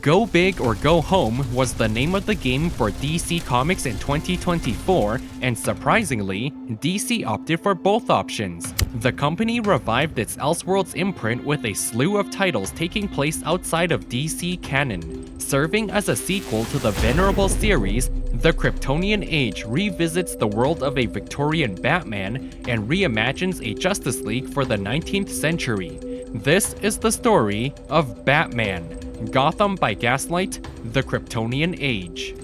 Go Big or Go Home was the name of the game for DC Comics in 2024, and surprisingly, DC opted for both options. The company revived its Elseworlds imprint with a slew of titles taking place outside of DC canon. Serving as a sequel to the venerable series, the Kryptonian Age revisits the world of a Victorian Batman and reimagines a Justice League for the 19th century. This is the story of Batman, Gotham by Gaslight, the Kryptonian Age.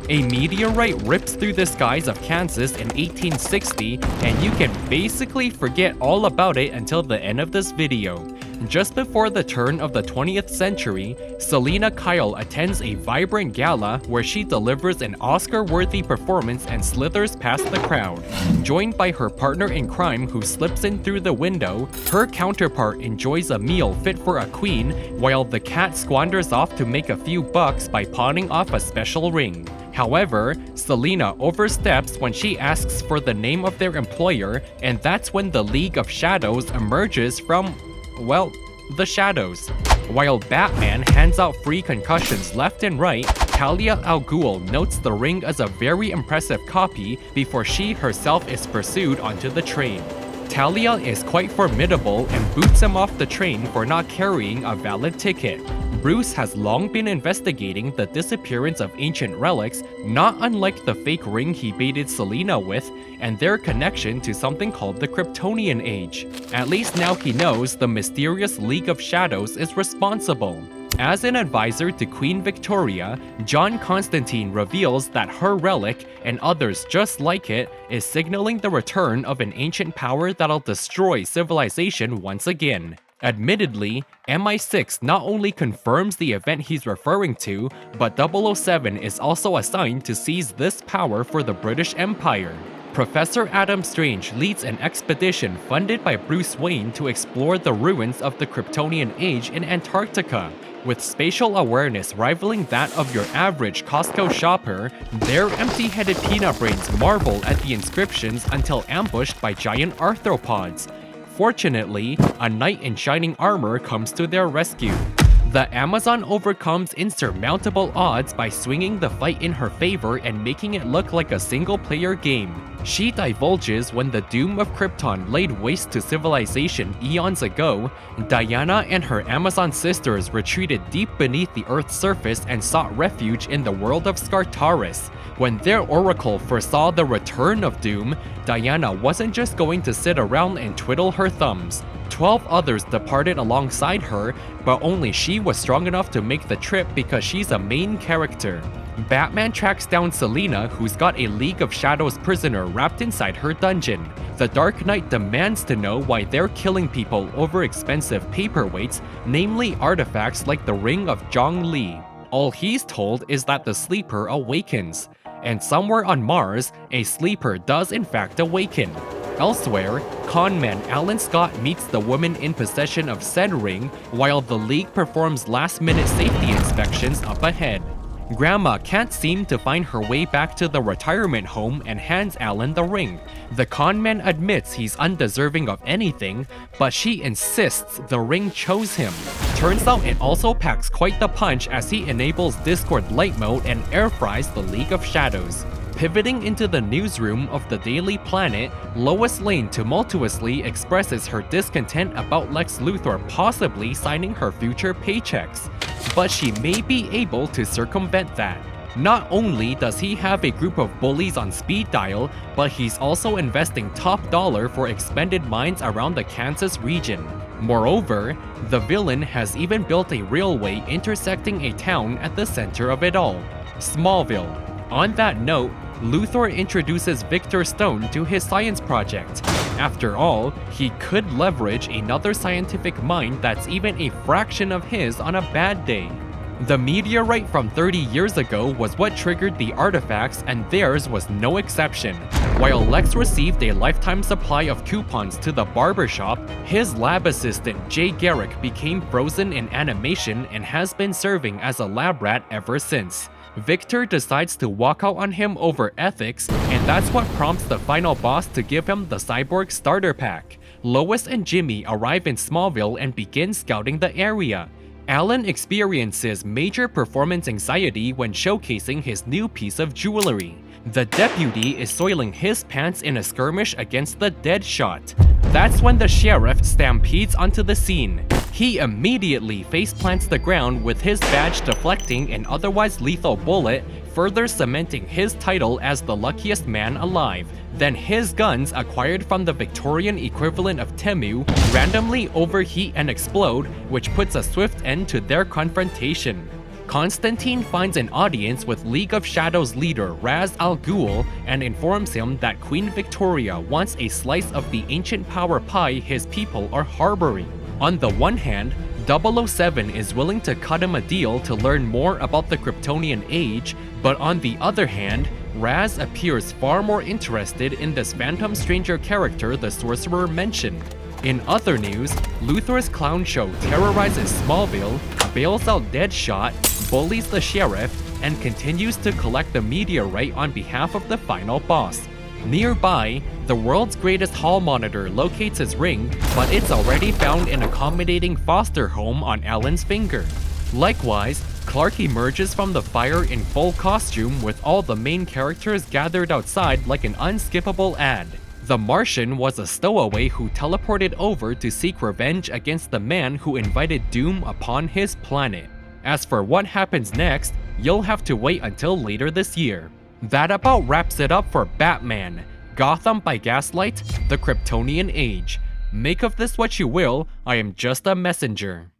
A meteorite rips through the skies of Kansas in 1860, and you can basically forget all about it until the end of this video. Just before the turn of the 20th century, Selina Kyle attends a vibrant gala where she delivers an Oscar-worthy performance and slithers past the crowd. Joined by her partner in crime who slips in through the window, her counterpart enjoys a meal fit for a queen, while the cat squanders off to make a few bucks by pawning off a special ring. However, Selina oversteps when she asks for the name of their employer, and that's when the League of Shadows emerges from, well, the shadows. While Batman hands out free concussions left and right, Talia al Ghul notes the ring as a very impressive copy before she herself is pursued onto the train. Talia is quite formidable and boots him off the train for not carrying a valid ticket. Bruce has long been investigating the disappearance of ancient relics, not unlike the fake ring he baited Selina with, and their connection to something called the Kryptonian Age. At least now he knows the mysterious League of Shadows is responsible. As an advisor to Queen Victoria, John Constantine reveals that her relic, and others just like it, is signaling the return of an ancient power that'll destroy civilization once again. Admittedly, MI6 not only confirms the event he's referring to, but 007 is also assigned to seize this power for the British Empire. Professor Adam Strange leads an expedition funded by Bruce Wayne to explore the ruins of the Kryptonian Age in Antarctica. With spatial awareness rivaling that of your average Costco shopper, their empty-headed peanut brains marvel at the inscriptions until ambushed by giant arthropods. Fortunately, a knight in shining armor comes to their rescue. The Amazon overcomes insurmountable odds by swinging the fight in her favor and making it look like a single-player game. She divulges when the doom of Krypton laid waste to civilization eons ago, Diana and her Amazon sisters retreated deep beneath the Earth's surface and sought refuge in the world of Skartaris. When their oracle foresaw the return of doom, Diana wasn't just going to sit around and twiddle her thumbs. 12 others departed alongside her, but only she was strong enough to make the trip because she's a main character. Batman tracks down Selina, who's got a League of Shadows prisoner wrapped inside her dungeon. The Dark Knight demands to know why they're killing people over expensive paperweights, namely artifacts like the Ring of Zhongli. All he's told is that the sleeper awakens. And somewhere on Mars, a sleeper does in fact awaken. Elsewhere, conman Alan Scott meets the woman in possession of said ring, while the League performs last-minute safety inspections up ahead. Grandma can't seem to find her way back to the retirement home and hands Alan the ring. The conman admits he's undeserving of anything, but she insists the ring chose him. Turns out it also packs quite the punch as he enables Discord light mode and air fries the League of Shadows. Pivoting into the newsroom of the Daily Planet, Lois Lane tumultuously expresses her discontent about Lex Luthor possibly signing her future paychecks. But she may be able to circumvent that. Not only does he have a group of bullies on speed dial, but he's also investing top dollar for expended mines around the Kansas region. Moreover, the villain has even built a railway intersecting a town at the center of it all, Smallville. On that note, Luthor introduces Victor Stone to his science project. After all, he could leverage another scientific mind that's even a fraction of his on a bad day. The meteorite from 30 years ago was what triggered the artifacts, and theirs was no exception. While Lex received a lifetime supply of coupons to the barbershop, his lab assistant Jay Garrick became frozen in animation and has been serving as a lab rat ever since. Victor decides to walk out on him over ethics, and that's what prompts the final boss to give him the Cyborg starter pack. Lois and Jimmy arrive in Smallville and begin scouting the area. Alan experiences major performance anxiety when showcasing his new piece of jewelry. The deputy is soiling his pants in a skirmish against the Deadshot. That's when the sheriff stampedes onto the scene. He immediately faceplants the ground with his badge deflecting an otherwise lethal bullet, further cementing his title as the luckiest man alive. Then his guns, acquired from the Victorian equivalent of Temu, randomly overheat and explode, which puts a swift end to their confrontation. Constantine finds an audience with League of Shadows leader Raz Al Ghul and informs him that Queen Victoria wants a slice of the ancient power pie his people are harboring. On the one hand, 007 is willing to cut him a deal to learn more about the Kryptonian age, but on the other hand, Raz appears far more interested in this phantom stranger character the sorcerer mentioned. In other news, Luthor's clown show terrorizes Smallville, bails out Deadshot, bullies the sheriff, and continues to collect the meteorite on behalf of the final boss. Nearby, the world's greatest hall monitor locates his ring, but it's already found in an accommodating foster home on Alan's finger. Likewise, Clark emerges from the fire in full costume with all the main characters gathered outside like an unskippable ad. The Martian was a stowaway who teleported over to seek revenge against the man who invited doom upon his planet. As for what happens next, you'll have to wait until later this year. That about wraps it up for Batman, Gotham by Gaslight, The Kryptonian Age. Make of this what you will, I am just a messenger.